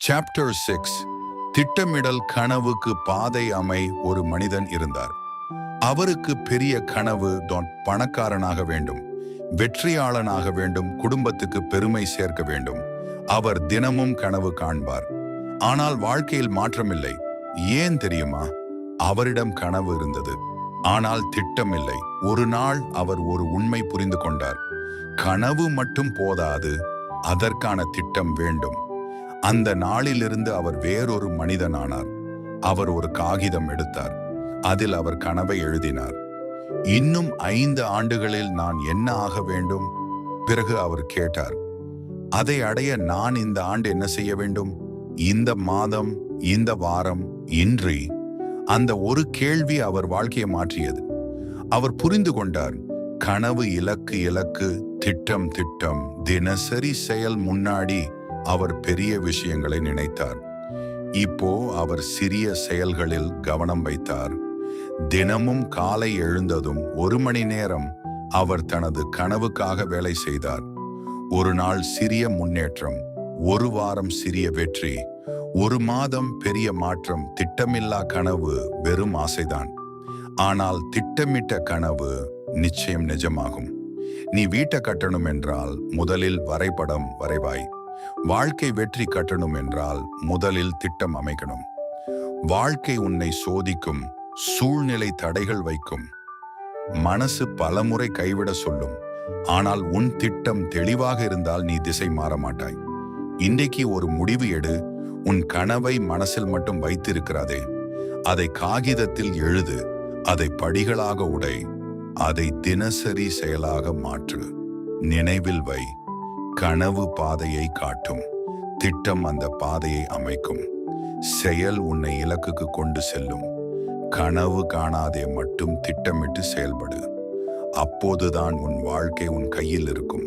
Chapter 6. திட்டமிடல். கனவுக்கு பாதை அமை. ஒரு மனிதன் இருந்தார். அவருக்கு பெரிய கனவு. பணக்காரனாக வேண்டும், வெற்றியாளனாக வேண்டும், குடும்பத்துக்கு பெருமை சேர்க்க வேண்டும். அவர் தினமும் கனவு காண்பார். ஆனால் வாழ்க்கையில் மாற்றமில்லை. ஏன் தெரியுமா? அவரிடம் கனவு இருந்தது, ஆனால் திட்டம் இல்லை. ஒரு நாள் அவர் ஒரு உண்மை புரிந்து கொண்டார். கனவு மட்டும் போதாது, அதற்கான திட்டம் வேண்டும். அந்த நாளிலிருந்து அவர் வேறொரு மனிதனானார். அவர் ஒரு காகிதம் எடுத்தார். அதில் அவர் கனவை எழுதினார். இன்னும் 5 ஆண்டுகளில் நான் என்ன ஆக வேண்டும்? பிறகு அவர் கேட்டார், அதை அடைய நான் இந்த ஆண்டு என்ன செய்ய வேண்டும்? இந்த மாதம், இந்த வாரம், இன்றி. அந்த ஒரு கேள்வி அவர் வாழ்க்கையை மாற்றியது. அவர் புரிந்து கொண்டார், கனவு இலக்கு, இலக்கு, திட்டம், திட்டம், தினசரி செயல். முன்னாடி அவர் பெரிய விஷயங்களை நினைத்தார். இப்போ அவர் சிறிய செயல்களில் கவனம் வைத்தார். தினமும் காலை எழுந்ததும் 1 மணி நேரம் அவர் தனது கனவுக்காக வேலை செய்தார். ஒரு நாள் சிறிய முன்னேற்றம், ஒரு வாரம் சிறிய வெற்றி, ஒரு மாதம் பெரிய மாற்றம். திட்டமில்லா கனவு வெறும் ஆசைதான். ஆனால் திட்டமிட்ட கனவு நிச்சயம் நிஜமாகும். நீ வீட்டை கட்டணும் என்றால் முதலில் வரைபடம் வரைவாய். வாழ்க்கை வெற்றி கட்டணும் என்றால் முதலில் திட்டம் அமைக்கணும். வாழ்க்கை உன்னை சோதிக்கும், சூழ்நிலை தடைகள் வைக்கும், மனசு பலமுறை கைவிட சொல்லும். ஆனால் உன் திட்டம் தெளிவாக இருந்தால் நீ திசை மாற மாட்டாய். இன்றைக்கு ஒரு முடிவு எடு. உன் கனவை மனசில் மட்டும் வைத்திருக்கிறாதே, அதை காகிதத்தில் எழுது. அதை படிகளாக உடை. அதை தினசரி செயலாக மாற்று. நினைவில் வை, கனவு பாதையை காட்டும், திட்டம் அந்த பாதையை அமைக்கும், செயல் உன்னை இலக்குக்கு கொண்டு செல்லும். கனவு காணாதே, மட்டும் திட்டமிட்டு செயல்படு. அப்போதுதான் உன் வாழ்க்கை உன் கையில் இருக்கும்.